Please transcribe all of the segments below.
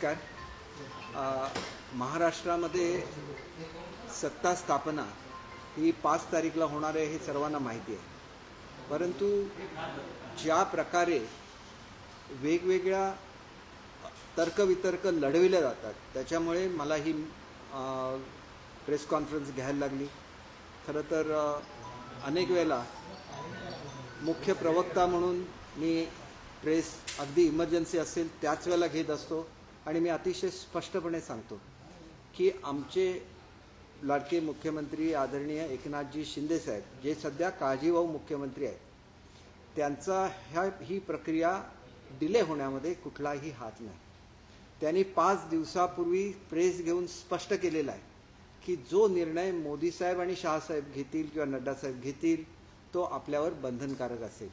नमस्कार. महाराष्ट्रामध्ये सत्ता स्थापना ही 5 तारीखला होणार आहे हे सर्वांना माहिती आहे. परंतु ज्या प्रकारे वेगवेगळ्या तर्कवितर्क लढविल्या जातात त्याच्यामुळे मला ही प्रेस कॉन्फरन्स घ्यायला लागली. खरं तर अनेक वेळेला मुख्य प्रवक्ता म्हणून मी प्रेस अगदी इमर्जन्सी असेल त्याच वेळेला घेत असतो आणि मी अतिशय स्पष्टपणे सांगतो की आमचे लाडके मुख्यमंत्री आदरणीय एकनाथजी शिंदे साहेब जे सध्या काळजीवाहू मुख्यमंत्री आहेत, त्यांचा ही प्रक्रिया डिले होण्यामध्ये कुठलाही हात नाही. त्यांनी 5 दिवसापूर्वी प्रेस घेऊन स्पष्ट केलेला आहे की जो निर्णय मोदी साहेब आणि शहासाहेब घेतील किंवा नड्डा साहेब घेतील तो आपल्यावर बंधनकारक असेल.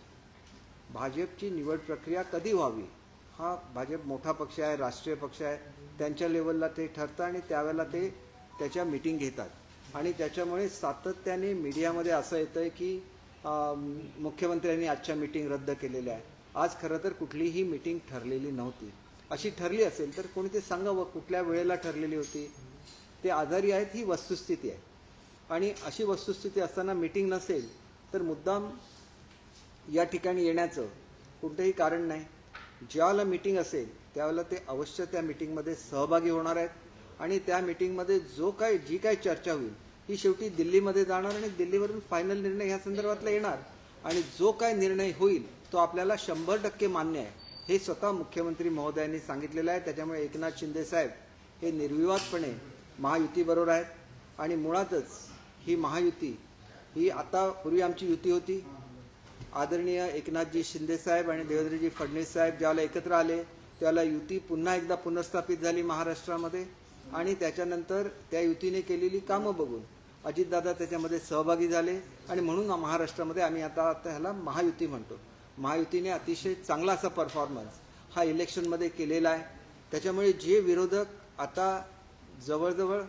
भाजपची निवड प्रक्रिया कधी व्हावी हा भाजप मोठा पक्ष आहे, राष्ट्रीय पक्ष आहे, त्यांच्या लेवलला ते ठरतं आणि त्यावेळेला ते त्याच्या मीटिंग घेतात आणि त्याच्यामुळे सातत्याने मीडियामध्ये असं येतं की मुख्यमंत्र्यांनी आजच्या मीटिंग रद्द केलेल्या आहे. आज खरं तर कुठलीही मीटिंग ठरलेली नव्हती. अशी ठरली असेल तर कोणी ते सांगावं कुठल्या वेळेला ठरलेली होती. ते आजारी आहेत ही वस्तुस्थिती आहे आणि अशी वस्तुस्थिती असताना मीटिंग नसेल तर मुद्दाम या ठिकाणी येण्याचं कोणतंही कारण नाही. ज्यावेळेला मीटिंग असेल त्यावेळेला ते अवश्य त्या मीटिंगमध्ये सहभागी होणार आहेत आणि त्या मीटिंगमध्ये जी काय चर्चा होईल ही शेवटी दिल्लीमध्ये जाणार आणि दिल्लीवरून फायनल निर्णय ह्या संदर्भातला येणार आणि जो काय निर्णय होईल तो आपल्याला 100% मान्य आहे हे स्वतः मुख्यमंत्री महोदयांनी सांगितलेलं आहे. त्याच्यामुळे एकनाथ शिंदे साहेब हे निर्विवादपणे महायुतीबरोबर आहेत आणि मुळातच ही महायुती ही आता पूर्वी आमची युती होती. आदरणीय एकनाथजी शिंदे साहेब आणि देवेंद्रजी फडणवीस साहेब ज्यावेळेला एकत्र आले त्यावेळेला युती पुन्हा एकदा पुनर्स्थापित झाली महाराष्ट्रामध्ये आणि त्याच्यानंतर त्या युतीने केलेली कामं बघून अजितदादा त्याच्यामध्ये सहभागी झाले आणि म्हणून महाराष्ट्रामध्ये आम्ही आता ह्याला महायुती म्हणतो. महायुतीने अतिशय चांगला असा परफॉर्मन्स हा इलेक्शनमध्ये केलेला आहे. त्याच्यामुळे जे विरोधक आता जवळजवळ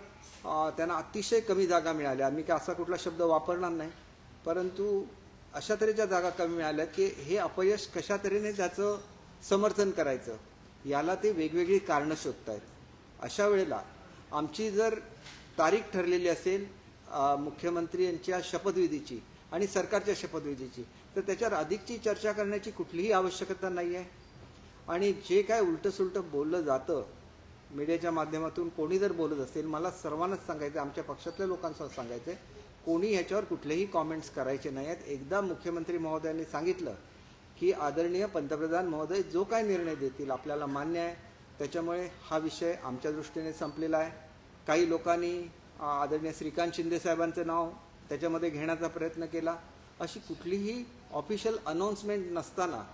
त्यांना अतिशय कमी जागा मिळाल्या, मी काय असा कुठला शब्द वापरणार नाही, परंतु अशा तऱ्हेच्या जागा कमी मिळाल्या की हे अपयश कशा तऱ्हेने त्याचं समर्थन करायचं याला ते वेगवेगळी कारणं शोधत आहेत. अशा वेळेला आमची जर तारीख ठरलेली असेल मुख्यमंत्री यांच्या शपथविधीची आणि सरकारच्या शपथविधीची तर त्याच्यावर अधिकची चर्चा करण्याची कुठलीही आवश्यकता नाही आहे. आणि जे काय उलटंसुलटं बोललं जातं मीडियाच्या माध्यमातून कोणी जर बोलत असेल मला सर्वांनाच सांगायचं, आमच्या पक्षातल्या लोकांसह सांगायचं कोणी ह्याच्यावर कुठलेही कॉमेंट्स करायचे नाही आहेत. एकदा मुख्यमंत्री महोदयांनी सांगितलं की आदरणीय पंतप्रधान महोदय जो काय निर्णय देतील आपल्याला मान्य आहे. त्याच्यामुळे हा विषय आमच्या दृष्टीने संपलेला आहे. काही लोकांनी आदरणीय श्रीकांत शिंदे साहेबांचं नाव त्याच्यामध्ये घेण्याचा प्रयत्न केला. अशी कुठलीही ऑफिशियल अनाउन्समेंट नसताना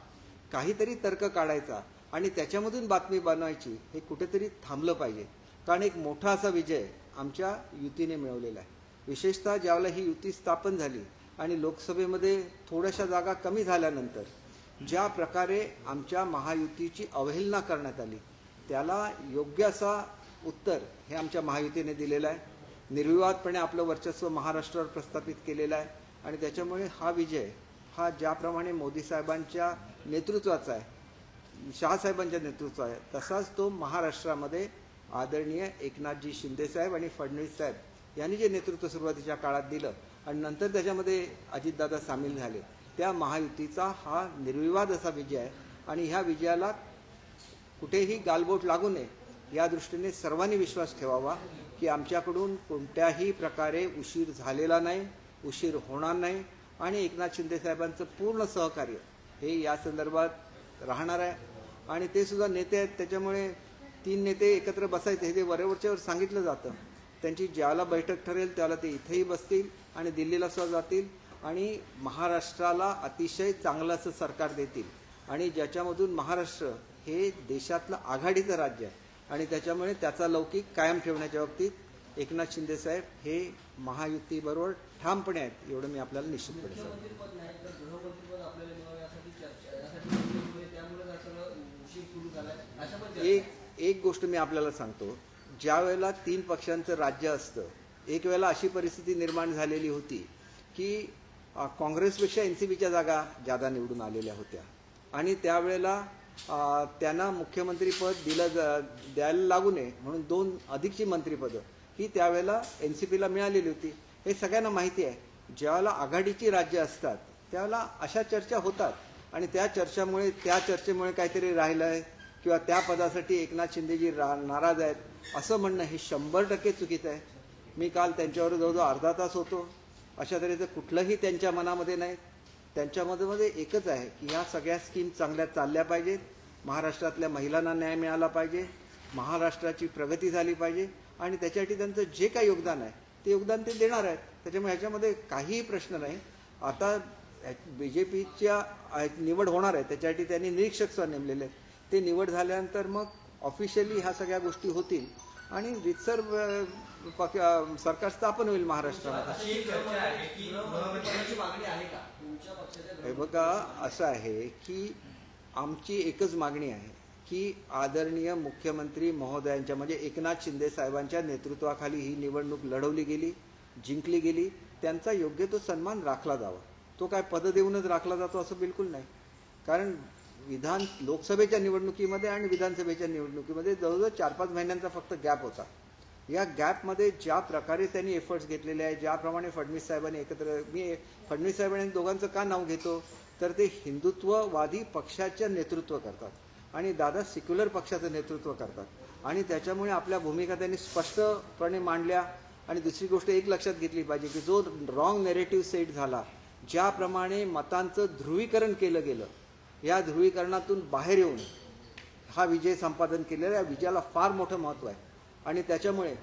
काहीतरी तर्क काढायचा आणि त्याच्यामधून बातमी बनवायची हे कुठेतरी थांबलं पाहिजे. कारण एक मोठा असा विजय आमच्या युतीने मिळवलेला आहे. विशेषतः ज्यावेळेला ही युती स्थापन झाली आणि लोकसभेमध्ये थोड्याशा जागा कमी झाल्यानंतर ज्या प्रकारे आमच्या महायुतीची अवहेलना करण्यात आली त्याला योग्य असा उत्तर हे आमच्या महायुतीने दिलेलं आहे. निर्विवादपणे आपलं वर्चस्व महाराष्ट्रावर प्रस्थापित केलेलं आहे आणि त्याच्यामुळे हा विजय हा ज्याप्रमाणे मोदी साहेबांच्या नेतृत्वाचा आहे, शहासाहेबांच्या नेतृत्वाचा आहे, तसाच तो महाराष्ट्रामध्ये आदरणीय एकनाथजी शिंदे साहेब आणि फडणवीस साहेब यांनी जे नेतृत्व सुरुवातीच्या काळात दिलं आणि नंतर त्याच्यामध्ये अजितदादा सामील झाले त्या महायुतीचा हा निर्विवाद असा विजय आहे. आणि ह्या विजयाला कुठेही गालबोट लागू नये या दृष्टीने सर्वांनी विश्वास ठेवावा की आमच्याकडून कोणत्याही प्रकारे उशीर झालेला नाही, उशीर होणार नाही आणि एकनाथ शिंदे साहेबांचं पूर्ण सहकार्य हे या संदर्भात राहणार आहे. आणि ते सुद्धा नेते आहेत त्याच्यामुळे 3 नेते एकत्र बसायचे हे जे वरवरच्यावर सांगितलं जातं. त्यांची ज्याला बैठक ठरेल त्याला ते इथेही बसतील आणि दिल्लीला सुद्धा जातील आणि महाराष्ट्राला अतिशय चांगलं असं सरकार देतील आणि ज्याच्यामधून महाराष्ट्र हे देशातलं आघाडीचं राज्य आहे आणि त्याच्यामुळे त्याचा लौकिक कायम ठेवण्याच्या बाबतीत एकनाथ शिंदे साहेब हे महायुतीबरोबर ठामपणे आहेत एवढं मी आपल्याला निश्चितपणे सांगतो. एक गोष्ट मी आपल्याला सांगतो, ज्या वेळेला 3 पक्षांचं राज्य असतं एक वेळेला अशी परिस्थिती निर्माण झालेली होती की काँग्रेसपेक्षा NCPच्या जागा जादा निवडून आलेल्या होत्या आणि त्यावेळेला त्यांना मुख्यमंत्रीपद द्यायला लागू नये म्हणून 2 अधिकची मंत्रिपदं ही त्यावेळेला NCPला मिळालेली होती. हे सगळ्यांना माहिती आहे. ज्यावेळेला आघाडीची राज्य असतात त्यावेळेला अशा चर्चा होतात आणि त्या चर्चेमुळे काहीतरी राहिलं आहे किंवा त्या पदासाठी एकनाथ शिंदेजी नाराज आहेत असं म्हणणं हे 100% चुकीचं आहे. मी काल त्यांच्यावर जवळजवळ अर्धा तास होतो. अशा तऱ्हेचं कुठलंही त्यांच्या मनामध्ये नाही. त्यांच्यामध्ये एकच आहे की ह्या सगळ्या स्कीम चांगल्या चालल्या पाहिजेत, महाराष्ट्रातल्या महिलांना न्याय मिळाला पाहिजे, महाराष्ट्राची प्रगती झाली पाहिजे आणि त्याच्यासाठी त्यांचं जे काही योगदान आहे ते योगदान ते देणार आहेत. त्याच्यामुळे ह्याच्यामध्ये काहीही प्रश्न नाही. आता BJPच्या निवड होणार आहे त्याच्यासाठी त्यांनी निरीक्षक नेमलेले आहेत. ते निवड झाल्यानंतर मग ऑफिशियली ह्या सगळ्या गोष्टी होतील आणि रितसर सरकार स्थापन होईल महाराष्ट्रामध्ये. हे बघा असं आहे की आमची एकच मागणी आहे की आदरणीय मुख्यमंत्री महोदयांच्या म्हणजे एकनाथ शिंदे साहेबांच्या नेतृत्वाखाली ही निवडणूक लढवली गेली, जिंकली गेली. त्यांचा योग्य तो सन्मान राखला जावा. तो काय पद देऊनच राखला जातो असं बिलकुल नाही. कारण लोकसभेच्या निवडणुकीमध्ये आणि विधानसभेच्या निवडणुकीमध्ये जवळजवळ 4-5 महिन्यांचा फक्त गॅप होता. या गॅपमध्ये ज्या प्रकारे त्यांनी एफर्ट्स घेतलेले आहे, ज्याप्रमाणे फडणवीस साहेबांनी मी फडणवीस साहेबांनी दोघांचं का नाव घेतो तर ते हिंदुत्ववादी पक्षाचं नेतृत्व करतात आणि दादा सेक्युलर पक्षाचं नेतृत्व करतात आणि त्याच्यामुळे आपल्या भूमिका त्यांनी स्पष्टपणे मांडल्या. आणि दुसरी गोष्ट एक लक्षात घेतली पाहिजे की जो रॉंग नेरेटिव्ह सेट झाला, ज्याप्रमाणे मतांचं ध्रुवीकरण केलं गेलं, या ध्रुवीकरणातून बाहेर येऊन हा विजय संपादन केलेला, या विजयाला फार मोठं महत्त्व आहे. आणि त्याच्यामुळे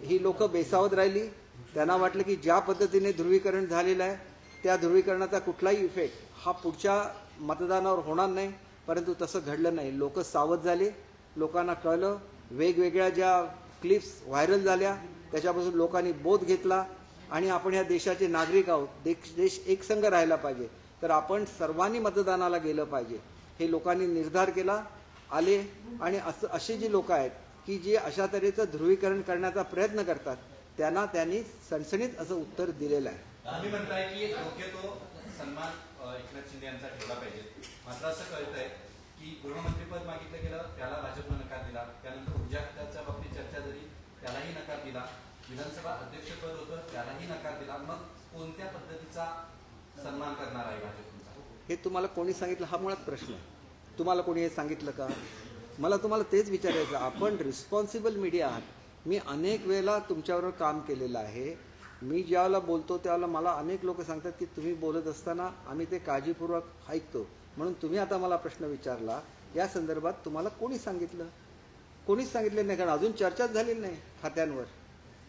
ही लोक बेसावध राहिली. त्यांना वाटलं की ज्या पद्धतीने ध्रुवीकरण झालेलं आहे त्या ध्रुवीकरणाचा कुठलाही इफेक्ट हा पुढच्या मतदानावर होणार नाही, परंतु तसं घडलं नाही. लोक सावध झाले, लोकांना कळलं. वेगवेगळ्या ज्या क्लिप्स व्हायरल झाल्या त्याच्यापासून लोकांनी बोध घेतला आणि आपण या देशाचे नागरिक आहोत. देश एकसंघ राहायला पाहिजे तर आपण सर्वांनी मतदानाला गेलं पाहिजे हे लोकांनी निर्धार केला. आले आणि अशी जी लोक आहेत की जे अशा तऱ्हेचं ध्रुवीकरण करण्याचा प्रयत्न करतात त्यांना त्यांनी सणसणीत असं उत्तर दिलेलं आहे. तुम्ही म्हणताय की योग्य तो सन्मान एकनाथ शिंदे यांचा ठेवला पाहिजे, मात्र असं कळतंय की गृहमंत्रीपद मागितलं गेलं त्याला भाजपनं नकार दिला, त्यानंतर ऊर्जा खात्याच्या बाबतीत चर्चा झाली त्यालाही नकार दिला, विधानसभा अध्यक्षपद होतं त्यालाही नकार दिला. मग कोणत्या पद्धतीचा सन्मान करणार आहे भाजपचा? हे तुम्हाला कोणी सांगितलं हा मुळात प्रश्न आहे. तुम्हाला कोणी हे सांगितलं का? मला तुम्हाला तेच विचारायचं. आपण रिस्पॉन्सिबल मीडिया आहात. मी अनेक वेळेला तुमच्याबरोबर काम केलेलं आहे. मी ज्यावेळेला बोलतो त्यावेळेला मला अनेक लोक सांगतात की तुम्ही बोलत असताना आम्ही ते काळजीपूर्वक ऐकतो. म्हणून तुम्ही आता मला प्रश्न विचारला या संदर्भात तुम्हाला कोणी सांगितलं? कोणीच सांगितलं नाही. कारण अजून चर्चाच झालेली नाही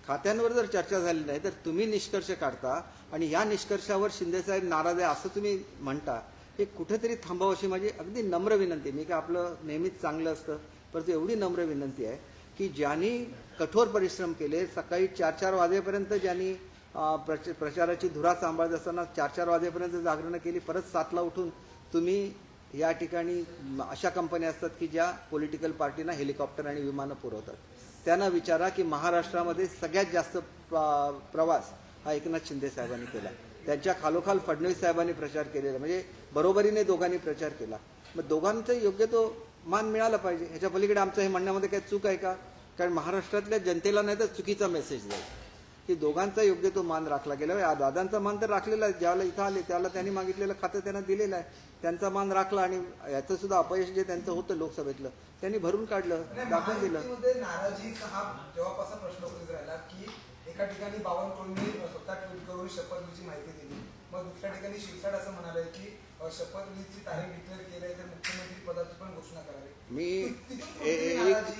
खात्यांवर जर चर्चा झाली नाही तर तुम्ही निष्कर्ष काढता आणि या निष्कर्षावर शिंदेसाहेब नाराज आहे असं तुम्ही म्हणता. हे कुठेतरी थांबावं अशी माझी अगदी नम्र विनंती. मी काय आपलं नेहमीच चांगलं असतं, परंतु एवढी नम्र विनंती आहे की ज्यांनी कठोर परिश्रम केले, सकाळी 4-4 वाजेपर्यंत ज्यांनी प्रचाराची धुरा सांभाळत असताना 4-4 वाजेपर्यंत जागरणं केली, परत 7ला उठून तुम्ही या ठिकाणी अशा कंपन्या असतात की ज्या पॉलिटिकल पार्टीना हेलिकॉप्टर आणि विमानं पुरवतात. त्यांना विचारा की महाराष्ट्रामध्ये सगळ्यात जास्त प्रवास हा एकनाथ शिंदे साहेबांनी केला. त्यांच्या खालोखाल फडणवीस साहेबांनी प्रचार केलेला, म्हणजे बरोबरीने दोघांनी प्रचार केला. मग दोघांचं योग्य तो मान मिळाला पाहिजे. ह्याच्या पलीकडे आमचं हे म्हणण्यामध्ये काही चूक आहे का? कारण महाराष्ट्रातल्या जनतेला नाही तर चुकीचा मेसेज जाईल की दोघांचा योग्य तो मान राखला गेला. दादांचा मान तर राखलेला आहे. ज्यावेळेला इथं आले त्यावेळेला त्यांनी मागितलेलं खातं त्यांना दिलेलं आहे. त्यांचा मान राखला आणि याचं सुद्धा अपयश जे त्यांचं होतं लोकसभेतलं त्यांनी भरून काढलं, दाखवून दिलं. नाराजीचा हा जेव्हापासून प्रश्न उपस्थित राहिला की एका ठिकाणी बावनकुळेंनी स्वतः ट्विट करून शपथविधीची माहिती दिली, मग दुसऱ्या ठिकाणी शिरसाट असं म्हणाले की शपथविधीची तारीख डिक्लेअर केली आहे तर मुख्यमंत्री पदाची पण घोषणा करावी. मी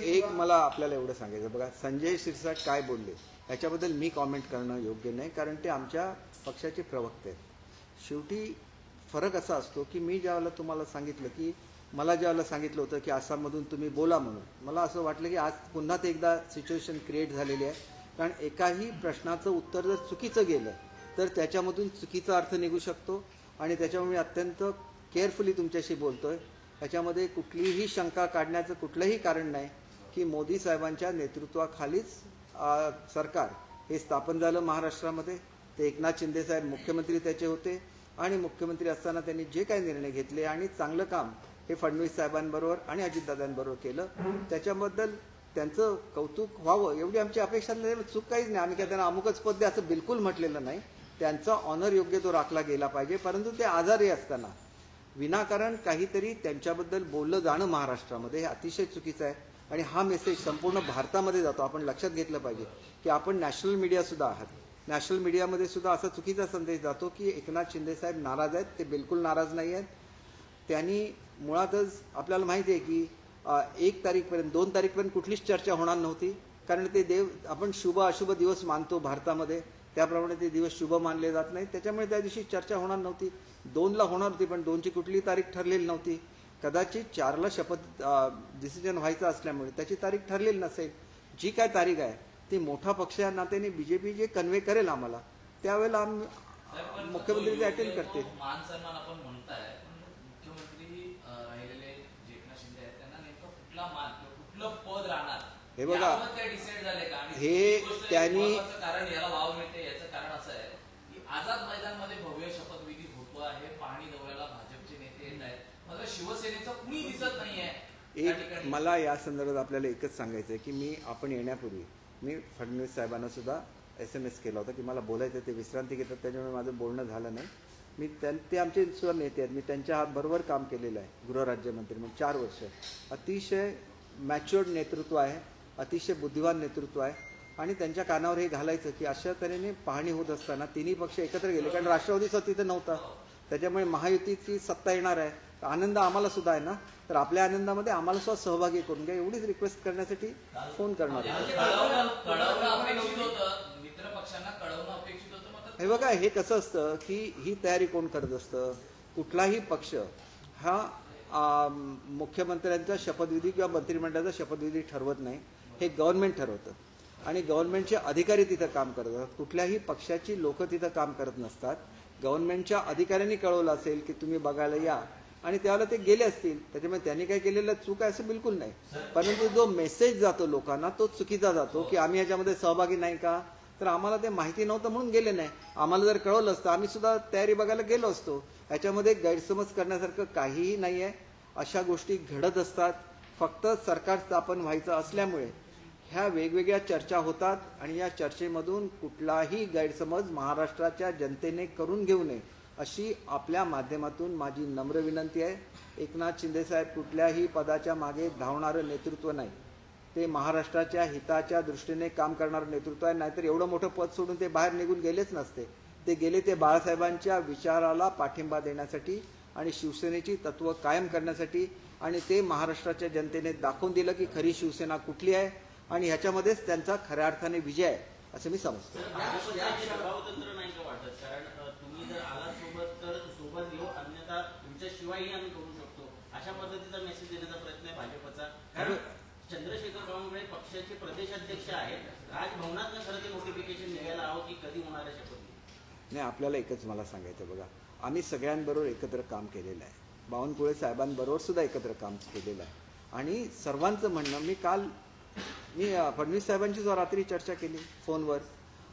एक मला आपल्याला एवढं सांगायचं. बघा, संजय शिरसाट काय बोलले याच्याबद्दल मी कॉमेंट करणं योग्य नाही, कारण ते आमच्या पक्षाचे प्रवक्ते आहेत. शेवटी फरक असा असतो की मी ज्यावेळेला तुम्हाला सांगितलं की मला ज्यावेळेला सांगितलं होतं की आसाममधून तुम्ही बोला म्हणून, मला असं वाटलं की आज पुन्हा ते एकदा सिच्युएशन क्रिएट झालेली आहे. कारण एकाही प्रश्नाचं उत्तर जर चुकीचं गेलं तर त्याच्यामधून चुकीचा अर्थ निघू शकतो आणि त्याच्यामुळे मी अत्यंत केअरफुली तुमच्याशी बोलतोय. याच्यामध्ये कुठलीही शंका काढण्याचं कुठलंही कारण नाही की मोदी साहेबांच्या नेतृत्वाखालीच सरकार हे स्थापन झालं महाराष्ट्रामध्ये. ते एकनाथ शिंदे साहेब मुख्यमंत्री त्याचे होते आणि मुख्यमंत्री असताना त्यांनी जे काही निर्णय घेतले आणि चांगलं काम हे फडणवीस साहेबांबरोबर आणि अजितदादांबरोबर केलं. त्याच्याबद्दल त्यांचं कौतुक व्हावं एवढी आमची अपेक्षा नाही. चूक काहीच नाही. आम्ही काय त्यांना अमुकच पद द्या असं बिलकुल म्हटलेलं नाही. त्यांचा ऑनर योग्य तो राखला गेला पाहिजे. परंतु ते आजारी असताना विनाकारण काहीतरी त्यांच्याबद्दल बोललं जाणं महाराष्ट्रामध्ये हे अतिशय चुकीचं आहे. आणि हा मेसेज संपूर्ण भारतामध्ये जातो. आपण लक्षात घेतलं पाहिजे की आपण नॅशनल मीडियासुद्धा आहात. नॅशनल मीडियामध्ये सुद्धा असा चुकीचा संदेश जातो की एकनाथ शिंदेसाहेब नाराज आहेत. ते बिलकुल नाराज नाही आहेत. त्यांनी मुळातच आपल्याला माहिती आहे की 1 तारीखपर्यंत 2 तारीखपर्यंत कुठलीच चर्चा होणार नव्हती. कारण ते देव आपण शुभ अशुभ दिवस मानतो भारतामध्ये, त्याप्रमाणे ते दिवस शुभ मानले जात नाहीत. त्याच्यामुळे त्या दिवशी चर्चा होणार नव्हती. 2ला होणार होती पण 2ची कुठलीही तारीख ठरलेली नव्हती. कदाचित 4ला शपथ डिसिजन व्हायचं असल्यामुळे त्याची तारीख ठरलेली नसेल. जी काय तारीख आहे ती मोठा पक्ष या नात्याने बीजेपी जे कन्वे करेल आम्हाला त्यावेळेला मुख्यमंत्री ते अटेंड करतील. मान सन्मान आपण म्हणताय, मुख्यमंत्री राहिलेले जे एकनाथ शिंदे आहेत त्यांना नेमकं कुठला मान कुठलं पद राहणार हे बघा, डिसाईड झाले का? हे त्यांनी कारण याला वाव मिळते याचं कारण असं आहे की आझाद मैदानमध्ये भव्य शपथविधी होतो आहे. पाहणी दौऱ्याला भाजपचे नेते येत आहेत, मात्र शिवसेनेचं कुणी दिसत नाहीये. मला या संदर्भात आपल्याला एकच सांगायचं आहे की आपण येण्यापूर्वी मी फडणवीस साहेबांना सुद्धा SMS केला होता की मला बोलायचं. ते विश्रांती घेतात त्याच्यामुळे माझं बोलणं झालं नाही. ते आमचे सुद्धा नेते आहेत. मी त्यांच्या हातबरोबर काम केलेलं आहे गृहराज्यमंत्री म्हणून 4 वर्ष. अतिशय मॅच्युअर्ड नेतृत्व आहे, अतिशय बुद्धिवान नेतृत्व आहे. आणि त्यांच्या कानावर हे घालायचं की अशा तऱ्हेने पाहणी होत असताना तिन्ही पक्ष एकत्र गेले. कारण राष्ट्रवादीचा तिथं नव्हता, त्याच्यामुळे महायुतीची सत्ता येणार आहे. आनंद आम्हाला सुद्धा आहे ना, तर आपल्या आनंदामध्ये आम्हाला सुद्धा सहभागी करून घ्या एवढीच रिक्वेस्ट करण्यासाठी फोन करणार आहे. हे बघा, हे कसं असतं की ही तयारी कोण करत असतं. कुठलाही पक्ष हा मुख्यमंत्र्यांचा शपथविधी किंवा मंत्रिमंडळाचा शपथविधी ठरवत नाही. हे गव्हर्नमेंट ठरवतं आणि गव्हर्नमेंटचे अधिकारी तिथं काम करत असतात. कुठल्याही पक्षाची लोक तिथं काम करत नसतात. गव्हर्नमेंटच्या अधिकाऱ्यांनी कळवलं असेल की तुम्ही बघायला या आणि त्यावेळेला ते गेले असतील. त्याच्यामुळे त्यांनी काय केलेलं चूक आहे असं बिलकुल नाही. परंतु जो मेसेज जातो लोकांना तो चुकीचा जातो की आम्ही याच्यामध्ये सहभागी नाही का, तर आम्हाला ते माहिती नव्हतं म्हणून गेले नाही. आम्हाला जर कळवलं असतं आम्ही सुद्धा तयारी बघायला गेलो असतो. याच्यामध्ये गैरसमज करण्यासारखं काहीही नाही आहे. अशा गोष्टी घडत असतात. फक्त सरकार स्थापन व्हायचं असल्यामुळे ह्या वेगवेगळ्या चर्चा होतात आणि या चर्चेमधून कुठलाही गैरसमज महाराष्ट्राच्या जनतेने करून घेऊ नये अशी आपल्या माध्यमातून माझी नम्र विनंती आहे. एकनाथ शिंदेसाहेब कुठल्याही पदाच्या मागे धावणारं नेतृत्व नाही. ते महाराष्ट्राच्या हिताच्या दृष्टीने काम करणारं नेतृत्व आहे. नाहीतर एवढं मोठं पद सोडून ते बाहेर निघून गेलेच नसते. ते गेले ते बाळासाहेबांच्या विचाराला पाठिंबा देण्यासाठी आणि शिवसेनेची तत्त्व कायम करण्यासाठी. आणि ते महाराष्ट्राच्या जनतेने दाखवून दिलं की खरी शिवसेना कुठली आहे आणि ह्याच्यामध्येच त्यांचा खऱ्या अर्थाने विजय आहे असं मी समजतो. अशा पद्धतीचा मेसेज देण्याचा प्रयत्न आहे भाजपचा. कारण चंद्रशेखर बावनकुळे पक्षाचे प्रदेशाध्यक्ष आहेत. राजभवनात खरं ते नोटिफिकेशन निघायला हवं की कधी होणार आहे शपथ. नाही, आपल्याला एकच मला सांगायचं बघा, आम्ही सगळ्यांबरोबर एकत्र काम केलेलं आहे. बावनकुळे साहेबांबरोबर सुद्धा एकत्र काम केलेलं आहे. आणि सर्वांचं म्हणणं मी फडणवीस साहेबांची जो रात्री चर्चा केली फोनवर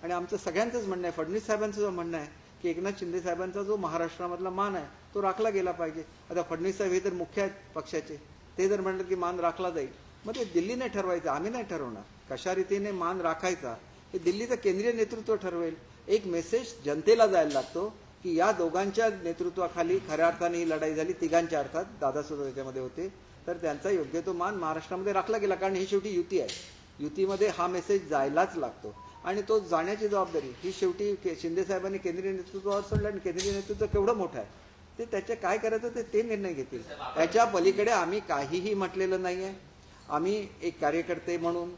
आणि आमचं सगळ्यांचंच म्हणणं आहे, फडणवीस साहेबांचं जो म्हणणं आहे की एकनाथ शिंदे साहेबांचा जो महाराष्ट्रामधला मान आहे तो राखला गेला पाहिजे. आता फडणवीस साहेब हे तर मुख्य आहेत पक्षाचे. ते जर म्हणतात की मान राखला जाईल, मग ते दिल्लीने ठरवायचं, आम्ही नाही ठरवणार. कशा रीतीने मान राखायचा हे दिल्लीचं केंद्रीय नेतृत्व ठरवेल. एक मेसेज जनतेला जायला लागतो की या दोघांच्या नेतृत्वाखाली खऱ्या अर्थाने ही लढाई झाली. तिघांच्या अर्थात दादासुद्धा त्याच्यामध्ये होते. तर त्यांचा योग्य तो मान महाराष्ट्रामध्ये राखला गेला. कारण ही शेवटी युती आहे. युतीमध्ये हा मेसेज जायलाच लागतो आणि तो जाण्याची जबाबदारी ही शेवटी शिंदेसाहेबांनी केंद्रीय नेतृत्वावर सोडलं. आणि केंद्रीय नेतृत्व केवढं मोठं आहे ते त्याचे काय करायचं ते निर्णय घेतील. त्याच्या पलीकडे आम्ही काहीही म्हटलेलं नाही आहे. आम्ही एक कार्यकर्ते म्हणून,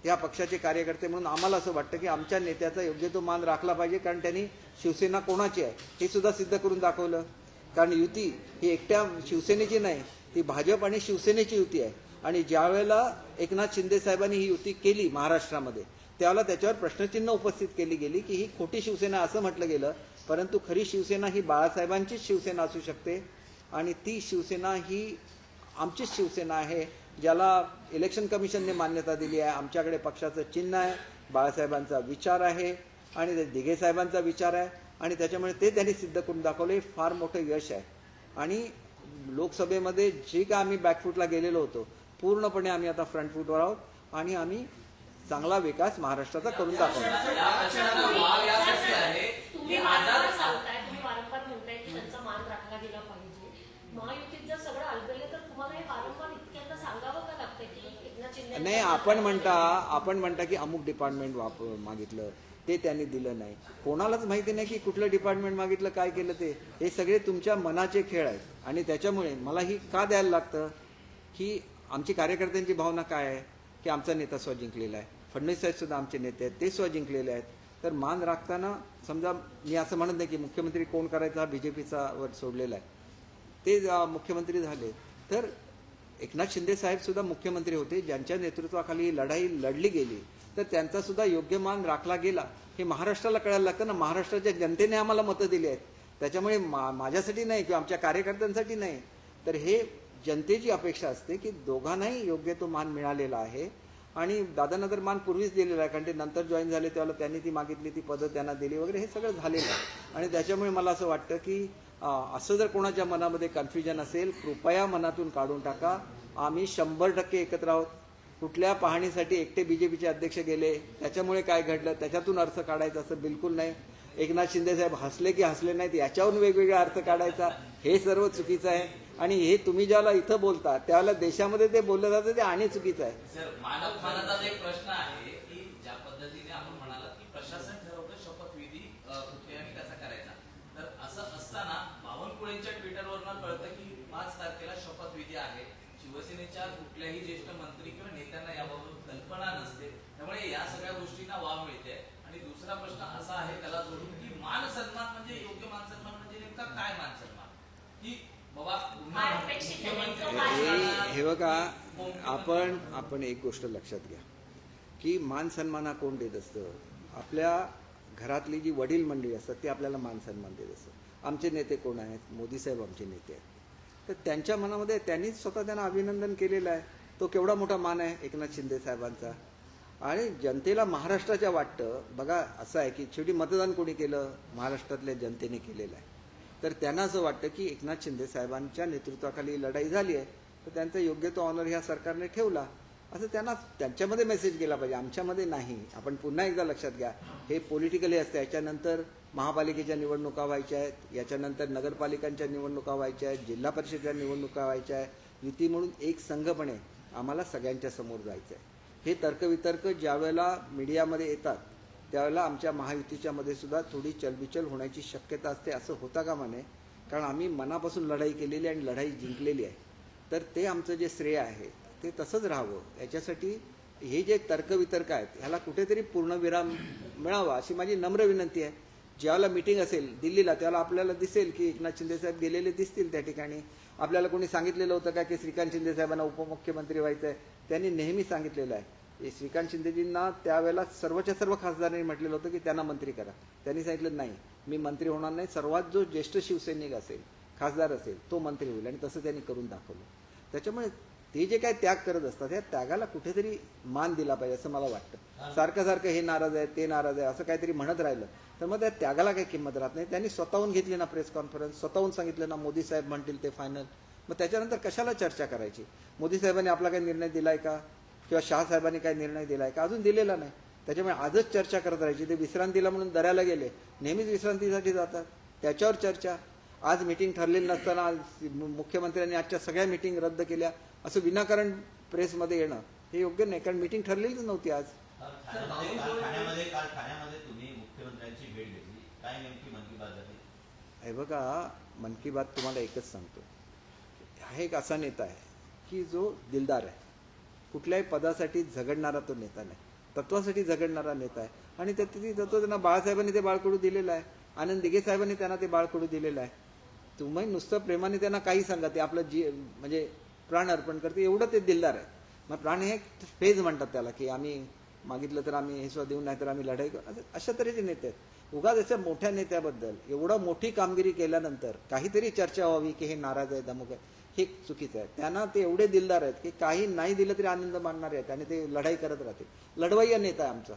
या पक्षाचे कार्यकर्ते म्हणून आम्हाला असं वाटतं की आमच्या नेत्याचा योग्य तो मान राखला पाहिजे. कारण त्यांनी शिवसेना कोणाची आहे हे सुद्धा सिद्ध करून दाखवलं. कारण युती ही एकट्या शिवसेनेची नाही, ती भाजप आणि शिवसेनेची युती आहे. आणि ज्या वेळेला एकनाथ शिंदे साहेबांनी ही युती केली महाराष्ट्रामध्ये त्यावेळेला त्याच्यावर प्रश्नचिन्ह उपस्थित केली गेली की ही खोटी शिवसेना असं म्हटलं गेलं. परंतु खरी शिवसेना ही बाळासाहेबांचीच शिवसेना असू शकते आणि ती शिवसेना ही आमचीच शिवसेना आहे, ज्याला इलेक्शन कमिशनने मान्यता दिली आहे. आमच्याकडे पक्षाचं चिन्ह आहे, बाळासाहेबांचा विचार आहे आणि ते दिघे साहेबांचा विचार आहे आणि त्याच्यामुळे ते त्यांनी सिद्ध करून दाखवले. फार मोठं यश आहे. आणि लोकसभेमध्ये जे काय आम्ही बॅकफूटला गेलेलो होतो पूर्णपणे आम्ही आता फ्रंट फूटवर आहोत आणि आम्ही चांगला विकास महाराष्ट्राचा करून दाखवणार. या प्रश्नाला वाव यासाठी आहे तुम्ही की वारंवार आझाद सांगताय, तुम्ही वारंवार म्हणताय की त्यांचा मान राखला गेला पाहिजे. महायुतीत जर सगळं अलबेलं तर तुम्हाला हे वारंवार इतक्यांदा सांगावं का लागतंय की एकनाथ शिंदे नाही, आपण म्हणता की अमुक डिपार्टमेंट मागितलं ते त्यांनी दिलं नाही. कोणालाच माहिती नाही की कुठलं डिपार्टमेंट मागितलं, काय केलं ते. हे सगळे तुमच्या मनाचे खेळ आहेत आणि त्याच्यामुळे मला ही का द्यायला लागतं की आमची कार्यकर्त्यांची भावना काय आहे की आमचा नेता स्व जिंकलेला आहे. फडणवीस साहेब सुद्धा आमचे नेते आहेत, ते स्व जिंकलेले आहेत. तर मान राखताना समजा मी असं म्हणत नाही की मुख्यमंत्री कोण करायचा हा बीजेपीचा वर सोडलेला आहे, ते मुख्यमंत्री झाले. तर एकनाथ शिंदे साहेब सुद्धा मुख्यमंत्री होते, ज्यांच्या नेतृत्वाखाली ही लढाई लढली गेली. तर त्यांचा सुद्धा योग्य मान राखला गेला हे महाराष्ट्राला कळायला लागतं ना. महाराष्ट्राच्या जनतेने आम्हाला मतं दिली आहेत, त्याच्यामुळे माझ्यासाठी नाही किंवा आमच्या कार्यकर्त्यांसाठी नाही, तर हे जनतेची अपेक्षा असते की दोघांनाही योग्य तो मान मिळालेला आहे. आणि दादांना तर मान पूर्वीच दिलेला आहे, कारण ते नंतर जॉईन झाले तेव्हा त्यांनी ती मागितली ती पदं त्यांना दिली वगैरे, हे सगळं झालेलं आहे. आणि त्याच्यामुळे मला असं वाटतं की असं जर कोणाच्या मनामध्ये कन्फ्युजन असेल कृपया मनातून काढून टाका. आम्ही 100% एकत्र आहोत. कुठल्या पाहणीसाठी एकटे बीजेपीचे अध्यक्ष गेले त्याच्यामुळे काय घडलं त्याच्यातून अर्थ काढायचा असं बिलकुल नाही. एकनाथ शिंदे साहेब हसले की हसले नाहीत याच्यावरून वेगवेगळा अर्थ काढायचा हे सर्व चुकीचं आहे. आणि हे तुम्ही ज्याला इथं बोलता त्याला देशामध्ये ते बोललं जातं ते आणि चुकीचं आहे. सर, मानवताचा एक प्रश्न आहे की ज्या पद्धतीने आपण म्हणालात की प्रशासन ठरवतं शपथविधी कुठे आणि कसा करायचा, तर असं असताना बावनकुळेंच्या ट्विटरवरनं कळतं की 5 तारखेला शपथविधी आहे. शिवसेनेच्या कुठल्याही ज्येष्ठ मंत्री किंवा नेत्यांना याबाबत कल्पना नसते, त्यामुळे या सगळ्या गोष्टींना वाव मिळते. आणि दुसरा प्रश्न असा आहे त्याला जोडून की मान सन्मान म्हणजे योग्य मान सन्मान म्हणजे नेमका काय मान सन्मान, की बाबा हे बघा, आपण एक गोष्ट लक्षात घ्या की मान सन्मान हा कोण देत असतं. आपल्या घरातली जी वडील मंडळी असतात ते आपल्याला मान सन्मान देत असतं. आमचे नेते कोण आहेत, मोदी साहेब आमचे नेते आहेत. तर त्यांच्या मनामध्ये त्यांनीच स्वतः त्यांना अभिनंदन केलेलं आहे. तो केवढा मोठा मान आहे एकनाथ शिंदे साहेबांचा. आणि जनतेला महाराष्ट्राच्या वाटतं बघा असं आहे की शेवटी मतदान कोणी केलं, महाराष्ट्रातल्या जनतेने केलेलं आहे. तर त्यांना असं वाटतं की एकनाथ शिंदे साहेबांच्या नेतृत्वाखाली लढाई झाली आहे तर त्यांचा योग्य तो ऑनर ह्या सरकारने ठेवला असं त्यांना त्यांच्यामध्ये मेसेज गेला पाहिजे, आमच्यामध्ये नाही. आपण पुन्हा एकदा लक्षात घ्या, हे पॉलिटिकली असतं. याच्यानंतर महापालिकेच्या निवडणुका व्हायच्या आहेत, याच्यानंतर नगरपालिकांच्या निवडणुका व्हायच्या आहेत, जिल्हा परिषदेच्या निवडणुका व्हायच्या आहेत. युती म्हणून एक संघपणे आम्हाला सगळ्यांच्या समोर जायचं आहे. हे तर्कवितर्क ज्यावेळेला मीडियामध्ये येतात त्यावेळेला आमच्या महायुतीच्या मध्ये सुद्धा थोडी चलबिचल होण्याची शक्यता असते. असं होता कामा नये, कारण आम्ही मनापासून लढाई केलेली आणि लढाई जिंकलेली आहे. तर ते आमचं जे श्रेय आहे ते तसंच राहावं, याच्यासाठी हे जे तर्कवितर्क आहेत ह्याला कुठेतरी पूर्णविराम मिळावा अशी माझी नम्र विनंती आहे. ज्यावेळेला मीटिंग असेल दिल्लीला त्यावेळेला आपल्याला दिसेल की एकनाथ शिंदे साहेब गेलेले दिसतील त्या ठिकाणी. आपल्याला कोणी सांगितलेलं होतं का की श्रीकांत शिंदे साहेबांना उपमुख्यमंत्री व्हायचं आहे, त्यांनी नेहमी सांगितलेलं आहे. श्रीकांत शिंदेजींना त्यावेळेला सर्वच्या सर्व खासदारांनी म्हटलेलं होतं की त्यांना मंत्री करा. त्यांनी सांगितलं नाही, मी मंत्री होणार नाही, सर्वात जो ज्येष्ठ शिवसैनिक असेल खासदार असेल तो मंत्री होईल. आणि तसं त्यांनी करून दाखवलं. त्याच्यामुळे ते जे काय त्याग करत असतात त्या त्यागाला कुठेतरी मान दिला पाहिजे असं मला वाटतं. सारखं सारखं हे नाराज आहे ते नाराज आहे असं काहीतरी म्हणत राहिलं तर मग त्या त्यागाला काही किंमत राहत नाही. त्यांनी स्वतःहून घेतली ना प्रेस कॉन्फरन्स, स्वतःहून सांगितलं ना मोदी साहेब म्हणतील ते फायनल. मग त्याच्यानंतर कशाला चर्चा करायची. मोदी साहेबांनी आपला काही निर्णय दिलाय का किंवा शाह साहेबांनी काही निर्णय दिलाय का, अजून दिलेला नाही. त्याच्यामुळे आजच चर्चा करत राहायची. ते विश्रांतीला म्हणून दऱ्याला गेले, नेहमीच विश्रांतीसाठी जातात, त्याच्यावर चर्चा. आज मिटिंग ठरलेली नसताना मुख्यमंत्र्यांनी आजच्या सगळ्या मिटिंग रद्द केल्या असं विनाकारण प्रेसमध्ये येणं हे योग्य नाही, कारण मिटिंग ठरलेलीच नव्हती. आज ठाण्यामध्ये तुम्ही मुख्यमंत्र्यांची भेट घेतली, काय नेमकी मन की बात झाली? हे बघा, मन की बात तुम्हाला एकच सांगतो, हा एक असा नेता आहे की जो दिलदार आहे, कुठल्याही पदासाठी झगडणारा तो नेता नाही, तत्वासाठी झगडणारा नेता आहे. आणि ते तत्व त्यांना बाळासाहेबांनी ते बाळकडू दिलेलं आहे, आनंद दिघे साहेबांनी त्यांना ते बाळकडू दिलेलं आहे. तुम्ही नुसतं प्रेमाने त्यांना काही सांगा, ते आपलं म्हणजे प्राण अर्पण करते, एवढं ते दिलदार आहे. मग प्राण हे फेज म्हणतात त्याला, की आम्ही मागितलं तर आम्ही हे सुद्धा देऊ, नाही तर आम्ही लढाई करू, अशा तऱ्हेचे नेते आहेत. उगाच अशा मोठ्या नेत्याबद्दल एवढं मोठी कामगिरी केल्यानंतर काहीतरी चर्चा व्हावी की हे नाराज आहे, दमुक आहे, हे चुकीचं आहे. त्यांना ते एवढे दिलदार आहेत की काही नाही दिलं तरी आनंद मानणारे आहेत आणि ते लढाई करत राहतील. लढवय्या नेता आहे आमचा.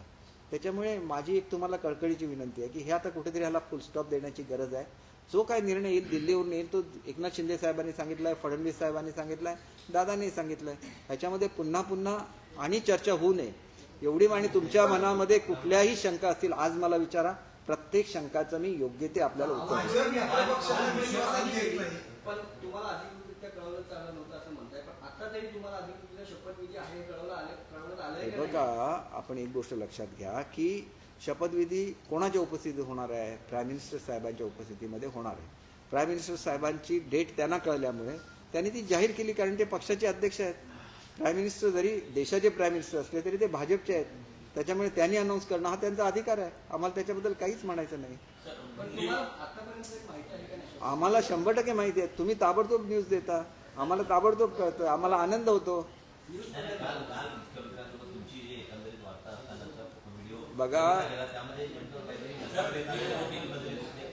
त्याच्यामुळे माझी एक तुम्हाला कळकळीची विनंती आहे की हे आता कुठेतरी ह्याला फुल स्टॉप देण्याची गरज आहे. जो काय निर्णय येईल दिल्लीवरून येईल तो एकनाथ शिंदे साहेबांनी सांगितलाय, फडणवीस साहेबांनी सांगितलाय, दादांनी सांगितलंय. ह्याच्यामध्ये पुन्हा पुन्हा आणि चर्चा होऊ नये एवढी. आणि तुमच्या मनामध्ये कुठल्याही शंका असतील आज मला विचारा, प्रत्येक शंकाचं मी योग्य ते आपल्याला उत्तर देईन. भाजप मित्रपक्षाला विश्वासात घेत नाही. पण तुम्हाला अधिकृतरित्या कळवलं चाललं नव्हतं असं म्हणताय, पण आता तरी तुम्हाला अधिकृतरित्या शपथविधी आहे कळवण्यात आलंय हे बघा, आपण एक गोष्ट लक्षात घ्या की शपथविधी कोणाच्या उपस्थितीत होणार आहे? प्राईम मिनिस्टर साहेबांच्या उपस्थितीमध्ये होणार आहे. प्राईम मिनिस्टर साहेबांची डेट त्यांना कळल्यामुळे त्यांनी ती जाहीर केली, कारण ते पक्षाचे अध्यक्ष आहेत. प्राईम मिनिस्टर जरी देशाचे प्राईम मिनिस्टर असले तरी ते भाजपचे आहेत, त्याच्यामुळे त्यांनी अनाऊन्स करणं हा त्यांचा अधिकार आहे. आम्हाला त्याच्याबद्दल काहीच म्हणायचं नाही. पण तुम्हाला आतापर्यंत माहिती आहे का नाही? आम्हाला 100% माहिती आहे. तुम्ही ताबडतोब न्यूज देता, आम्हाला ताबडतोब कळतं, आम्हाला आनंद होतो. नाही, काल मुख्यमंत्र्यांसोबत तुमची जी एकंदरीत वार्ता असतानाचा व्हिडिओ बघा, त्यामध्ये नेमकं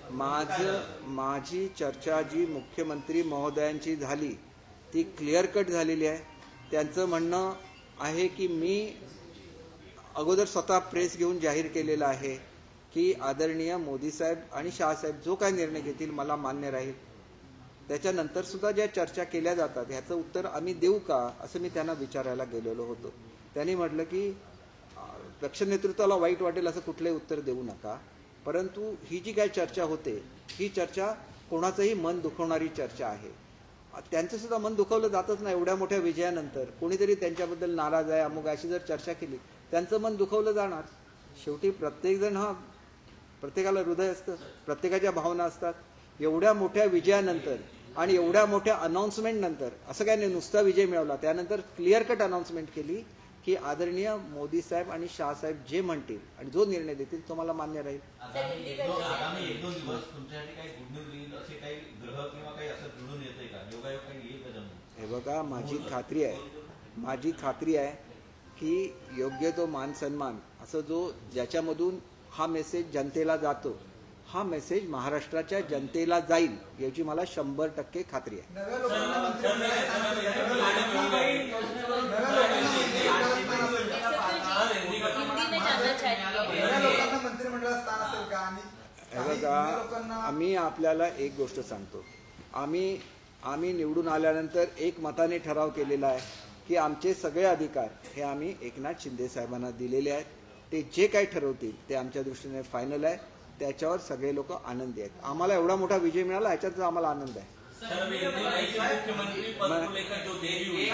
काहीतरी माझी चर्चा जी मुख्यमंत्री महोदयांची झाली ती क्लिअर कट झालेली आहे. त्यांचं म्हणणं आहे की मी अगोदर स्वतः प्रेस घेऊन जाहीर केलेलं आहे की आदरणीय मोदी साहेब आणि शहासाहेब जो काय निर्णय घेतील मला मान्य राहील. त्याच्यानंतर सुद्धा ज्या चर्चा केल्या जातात ह्याचं उत्तर आम्ही देऊ का असं मी त्यांना विचारायला गेलेलो होतो. त्यांनी म्हटलं की पक्ष नेतृत्वाला वाईट वाटेल असं कुठलंही उत्तर देऊ नका, परंतु ही जी काय चर्चा होते ही चर्चा कोणाचंही मन दुखवणारी चर्चा आहे. त्यांचं सुद्धा मन दुखवलं जातच नाही. एवढ्या मोठ्या विजयानंतर कोणीतरी त्यांच्याबद्दल नाराज आहे अमुक अशी जर चर्चा केली त्यांचं मन दुखवलं जाणार. शेवटी प्रत्येकजण प्रत्येकाला हृदय असतं, प्रत्येकाच्या भावना असतात. एवढ्या मोठ्या विजयानंतर आणि एवढ्या मोठ्या अनाऊन्समेंट नंतर असं काय नाही नुसता विजय मिळवला, त्यानंतर क्लिअर कट अनाऊन्समेंट केली की आदरणीय मोदी साहेब आणि शहासाहेब जे म्हणतील आणि जो निर्णय देतील तो मला मान्य राहील. आगामी 1-2 दिवस तुमच्यासाठी काही गुड न्यूज येईल असे काही ग्रह किंवा काही असं जुळून येतंय का? योगायोग काही येईल का जमून? हे बघा, माझी खात्री आहे की योग्य तो मान सन्मान असं ज्याच्यामधून हा मेसेज जनतेला जातो, हा मेसेज महाराष्ट्राच्या जनतेला जाईल याची मला 100% खात्री आहे. नव्या लोकांना मंत्रिमंडळात स्थान असेल का? आणि हे बघा, आम्ही आपल्याला एक गोष्ट सांगतो. आम्ही निवडून आल्यानंतर एक मताने ठराव केलेला आहे की आमचे सगळे अधिकार हे आम्ही एकनाथ शिंदे साहेबांना दिलेले आहेत. ते जे काही ठरवतील ते आमच्या दृष्टीने फायनल आहे. त्याच्यावर सगळे लोक आनंदी आहेत. आम्हाला एवढा मोठा विजय मिळाला याच्यात आम्हाला आनंद आहे. मुख्यमंत्री पद को लेकर जो देरी हुई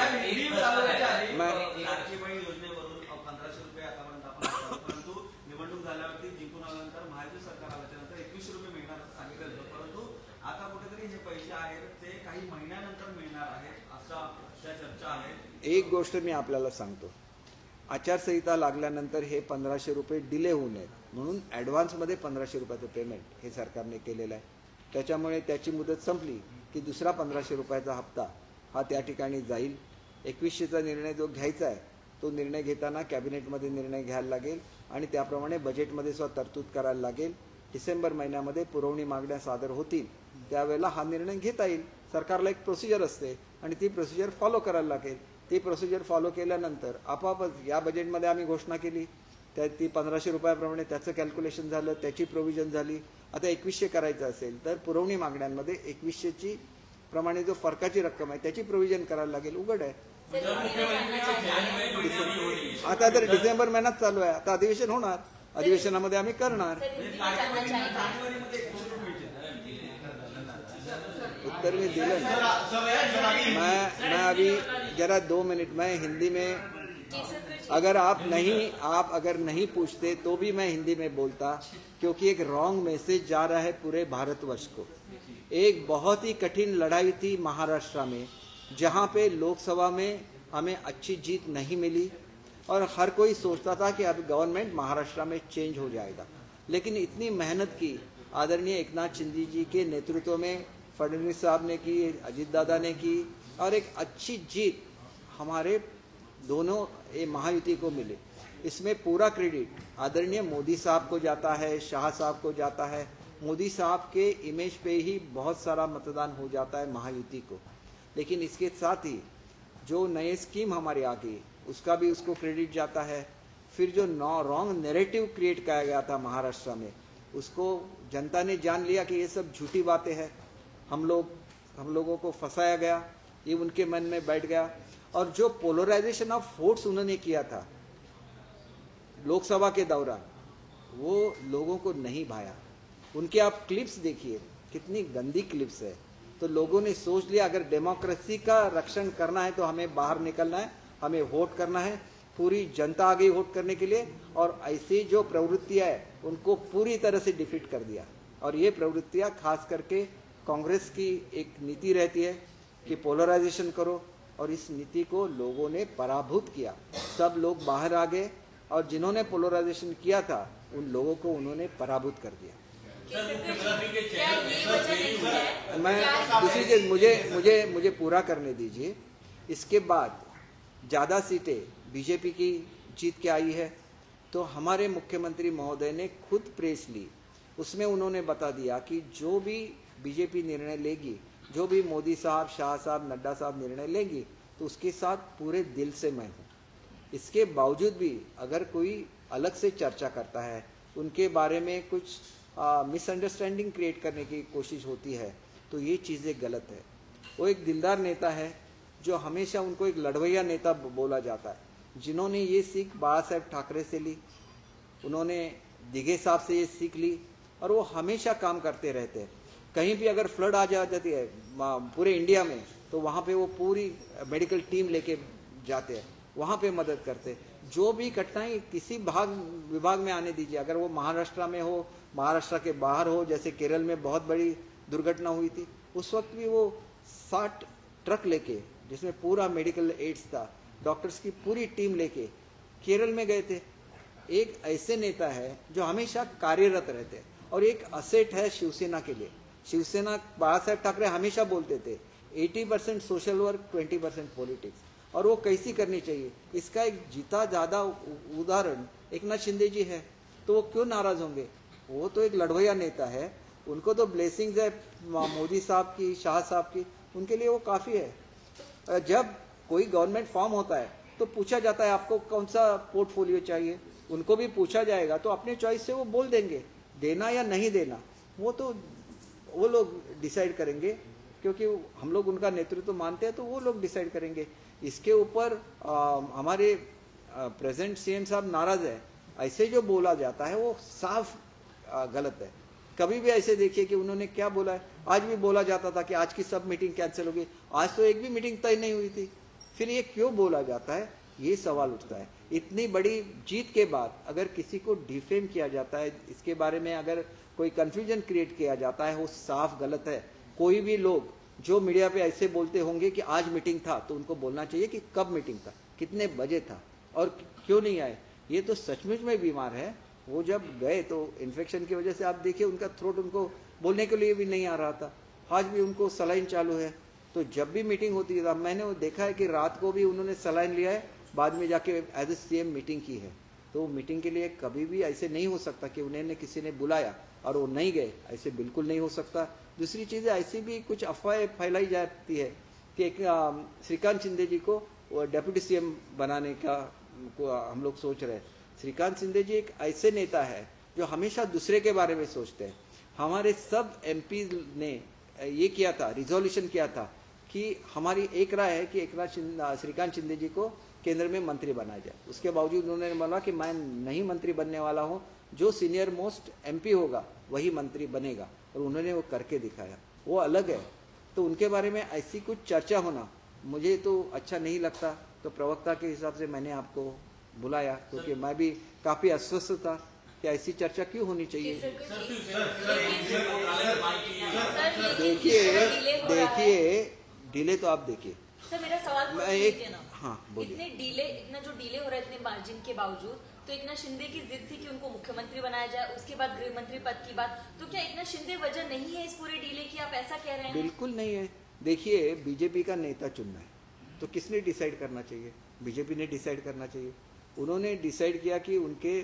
योजनेवरून 1500 रुपये आतापर्यंत आपण, परंतु निवडणूक झाल्यावरती जिंकून आल्यानंतर महायुती सरकार आल्याच्यानंतर 2100 रुपये मिळणार असं सांगितलं होतं, परंतु आता कुठेतरी हे पैसे आहेत ते काही महिन्यानंतर मिळणार आहेत अशा चर्चा आहेत. एक गोष्ट मी आपल्याला सांगतो, आचारसंहिता लागल्यानंतर हे 1500 रुपये डिले होऊ नयेत म्हणून ॲडव्हान्समध्ये 1500 रुपयाचं पेमेंट हे सरकारने केलेलं आहे. त्याच्यामुळे त्याची मुदत संपली की दुसरा 1500 रुपयाचा हप्ता हा त्या ठिकाणी जाईल. 2100चा निर्णय जो घ्यायचा आहे तो निर्णय घेताना कॅबिनेटमध्ये निर्णय घ्यायला लागेल आणि त्याप्रमाणे बजेटमध्ये सुद्धा तरतूद करायला लागेल. डिसेंबर महिन्यामध्ये पुरवणी मागण्या सादर होतील त्यावेळेला हा निर्णय घेता येईल. सरकारला एक प्रोसिजर असते आणि ती प्रोसिजर फॉलो करायला लागेल. ती प्रोसिजर फॉलो केल्यानंतर आपापच या बजेटमध्ये आम्ही घोषणा केली ती 1500 रुपयाप्रमाणे त्याचं कॅल्क्युलेशन झालं, त्याची प्रोव्हिजन झाली. आता 2100 करायचं असेल तर पुरवणी मागण्यांमध्ये 2100ची प्रमाणे जो फरकाची रक्कम आहे त्याची प्रोव्हिजन करायला लागेल. उघड आहे. आता तर डिसेंबर महिन्यात चालू आहे, आता अधिवेशन होणार, अधिवेशनामध्ये आम्ही करणार. उत्तर में दिलन मैं अभी जरा 2 मिनट में हिंदी में अगर आप नहीं पूछते तो भी मैं हिंदी में बोलता, क्योंकि एक रॉन्ग मैसेज जा रहा है पूरे भारतवर्ष को. एक बहुत ही कठिन लड़ाई थी महाराष्ट्र में, जहां पे लोकसभा में हमें अच्छी जीत नहीं मिली और हर कोई सोचता था कि अब गवर्नमेंट महाराष्ट्र में चेंज हो जाएगा. लेकिन इतनी मेहनत की आदरणीय एकनाथ शिंदे जी के नेतृत्व में फडणवीस साहब ने की, अजीत दादा ने की और एक अच्छी जीत हमारे दोनों महायुति को मिले. इसमें पूरा क्रेडिट आदरणीय मोदी साहब को जाता है, शाह साहब को जाता है. मोदी साहब के इमेज पे ही बहुत सारा मतदान हो जाता है महायुति को. लेकिन इसके साथ ही जो नए स्कीम हमारे आ गई उसका भी उसको क्रेडिट जाता है. फिर जो रॉन्ग नैरेटिव क्रिएट किया गया था महाराष्ट्र में उसको जनता ने जान लिया कि ये सब झूठी बातें हैं, हम लोगों को फंसाया गया, ये उनके मन में बैठ गया। और जो पोलराइजेशन ऑफ वोट्स उन्होंने किया था लोकसभा के दौरान, वो लोगों को नहीं भाया। उनके आप क्लिप्स देखिए, कितनी गंदी क्लिप्स है। तो लोगों ने सोच लिया अगर डेमोक्रेसी का रक्षण करना है तो हमें बाहर निकलना है, हमें वोट करना है, पूरी जनता आ गई वोट करने के लिए। और ऐसी जो प्रवृत्तियां है उनको पूरी तरह से डिफीट कर दिया। और ये प्रवृत्तियां खास करके कांग्रेस की एक नीति रहती है कि पोलराइजेशन करो, और इस नीति को लोगों ने पराभूत किया। सब लोग बाहर आ गए और जिन्होंने पोलराइजेशन किया था उन लोगों को उन्होंने पराभूत कर दिया। मैं दूसरी चीज मुझे पूरा करने दीजिए। इसके बाद ज़्यादा सीटें बीजेपी की जीत के आई है, तो हमारे मुख्यमंत्री महोदय ने खुद प्रेस ली, उसमें उन्होंने बता दिया कि जो भी बीजेपी निर्णय लेगी, जो भी मोदी साहब, शाह साहब, नड्डा साहब निर्णय लेंगी, तो उसके साथ पूरे दिल से मैं हूँ। इसके बावजूद भी अगर कोई अलग से चर्चा करता है, उनके बारे में कुछ मिसअंडरस्टैंडिंग क्रिएट करने की कोशिश होती है, तो ये चीज़ें गलत है। वो एक दिलदार नेता है जो हमेशा उनको एक लड़वैया नेता बोला जाता है, जिन्होंने ये सीख बाला साहेब ठाकरे से ली, उन्होंने दिघे साहब से ये सीख ली, और वो हमेशा काम करते रहते हैं। कहीं भी अगर फ्लड आ जाती है पूरे इंडिया में, तो वहाँ पे वो पूरी मेडिकल टीम लेके जाते हैं, वहाँ पे मदद करते हैं। जो भी कठिनाई किसी विभाग में आने दीजिए, अगर वो महाराष्ट्र में हो, महाराष्ट्र के बाहर हो, जैसे केरल में बहुत बड़ी दुर्घटना हुई थी, उस वक्त भी वो 60 ट्रक लेके, जिसमें पूरा मेडिकल एड्स था, डॉक्टर्स की पूरी टीम लेके केरल में गए थे। एक ऐसे नेता है जो हमेशा कार्यरत रहते हैं, और एक असेट है शिवसेना के लिए। शिवसेना, बाला साहेब ठाकरे हमेशा बोलते थे 80% सोशल वर्क, 20% पॉलिटिक्स, और वो कैसी करनी चाहिए। इसका एक जीता ज़्यादा उदाहरण एकनाथ शिंदे जी है, तो वो क्यों नाराज होंगे? वो तो एक लड़वैया नेता है, उनको तो ब्लेसिंग्स है मोदी साहब की, शाह साहब की, उनके लिए वो काफ़ी है। जब कोई गवर्नमेंट फॉर्म होता है तो पूछा जाता है आपको कौन सा पोर्टफोलियो चाहिए, उनको भी पूछा जाएगा, तो अपने चॉइस से वो बोल देंगे देना या नहीं देना, वो लोग डिसाइड करेंगे, क्योंकि हम लोग उनका नेतृत्व मानते हैं, तो वो लोग डिसाइड करेंगे। इसके ऊपर हमारे प्रेजेंट सीएम साहब नाराज है, ऐसे जो बोला जाता है वो साफ गलत है। कभी भी ऐसे देखिए कि उन्होंने क्या बोला है। आज भी बोला जाता था कि आज की सब मीटिंग कैंसिल होगी, आज तो एक भी मीटिंग तय नहीं हुई थी, फिर ये क्यों बोला जाता है, ये सवाल उठता है। इतनी बड़ी जीत के बाद अगर किसी को डिफेम किया जाता है, इसके बारे में अगर कोई कंफ्यूजन क्रिएट किया जाता है, वो साफ गलत है। कोई भी लोग जो मीडिया पे ऐसे बोलते होंगे कि आज मीटिंग था, तो उनको बोलना चाहिए कि कब मीटिंग था, कितने बजे था, और क्यों नहीं आए। ये तो सचमुच में बीमार है। वो जब गए तो इन्फेक्शन की वजह से आप देखिए उनका थ्रोट, उनको बोलने के लिए भी नहीं आ रहा था, आज भी उनको सलाइन चालू है। तो जब भी मीटिंग होती है, मैंने वो देखा है कि रात को भी उन्होंने सलाइन लिया है, बाद में जाके एज ए सीएम मीटिंग की है। तो मीटिंग के लिए कभी भी ऐसे नहीं हो सकता कि उन्हें किसी ने बुलाया और वो नहीं गए, ऐसे बिल्कुल नहीं हो सकता। दूसरी चीज़, ऐसी भी कुछ अफवाहें फैलाई जाती है कि एक श्रीकांत शिंदे जी को डेप्यूटी सीएम बनाने का हम लोग सोच रहे हैं। श्रीकांत शिंदे जी एक ऐसे नेता है जो हमेशा दूसरे के बारे में सोचते हैं। हमारे सब एमपी ने ये किया था, रिजोल्यूशन किया था कि हमारी एक राय है कि श्रीकांत शिंदे जी को केंद्र में मंत्री बनाया जाए। उसके बावजूद उन्होंने बोला कि मैं नहीं मंत्री बनने वाला हूँ, जो सीनियर मोस्ट एमपी होगा वही मंत्री बनेगा, और उन्होंने वो करके दिखाया। वो अलग है, तो उनके बारे में ऐसी कुछ चर्चा होना मुझे तो अच्छा नहीं लगता। तो प्रवक्ता के हिसाब से मैंने आपको बुलाया, क्योंकि मैं भी काफ़ी अस्वस्थ था कि ऐसी चर्चा क्यों होनी चाहिए। देखिए डिले तो आप देखिए। सर मेरा सवाल मैं एक, हाँ बोलिए। इतना जो डिले हो रहा है इतने मार्जिन के बावजूद, तो एकनाथ शिंदे की जिद थी कि उनको मुख्यमंत्री बनाया जाए, उसके बाद गृह मंत्री पद की बात, तो क्या एकनाथ शिंदे वजह नहीं है इस पूरे डिले की, आप ऐसा कह रहे हैं? बिल्कुल नहीं है। देखिए बीजेपी का नेता चुनना है, तो किसने डिसाइड करना चाहिए? बीजेपी ने डिसाइड करना चाहिए। उन्होंने डिसाइड किया कि उनके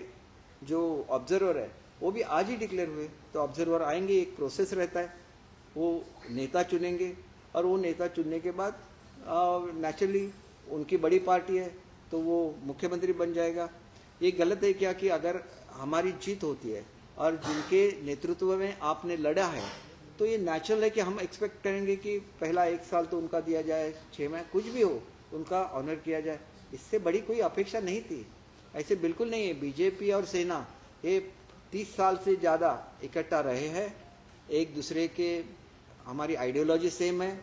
जो ऑब्जर्वर है वो भी आज ही डिक्लेयर हुए, तो ऑब्जर्वर आएंगे, एक प्रोसेस रहता है, वो नेता चुनेंगे, और वो नेता चुनने के बाद नेचुरली उनकी बड़ी पार्टी है तो वो मुख्यमंत्री बन जाएगा। ये गलत है क्या कि अगर हमारी जीत होती है और जिनके नेतृत्व में आपने लड़ा है, तो ये नेचुरल है कि हम एक्सपेक्ट करेंगे कि पहला 1 साल तो उनका दिया जाए, 6 महीने कुछ भी हो उनका ऑनर किया जाए। इससे बड़ी कोई अपेक्षा नहीं थी, ऐसे बिल्कुल नहीं है। बीजेपी और सेना ये 30 साल से ज़्यादा इकट्ठा रहे हैं, एक दूसरे के हमारी आइडियोलॉजी सेम है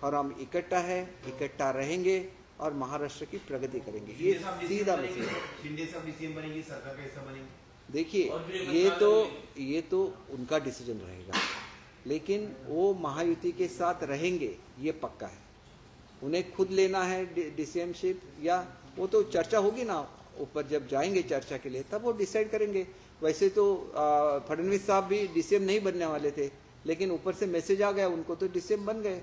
और हम इकट्ठा है, इकट्ठा रहेंगे और महाराष्ट्र की प्रगति करेंगे। ये सीधा मैसेज है। शिंदे साहब सीएम बनेंगे, सरकार कैसा बनेगी? देखिए ये तो उनका डिसीजन रहेगा, लेकिन वो महायुति के साथ रहेंगे ये पक्का है। उन्हें खुद लेना है डीसीएमशिप या वो तो चर्चा होगी ना ऊपर, जब जाएंगे चर्चा के लिए तब वो डिसाइड करेंगे। वैसे तो फडणवीस साहब भी डीसीएम नहीं बनने वाले थे, लेकिन ऊपर से मैसेज आ गया उनको तो डीसीएम बन गए।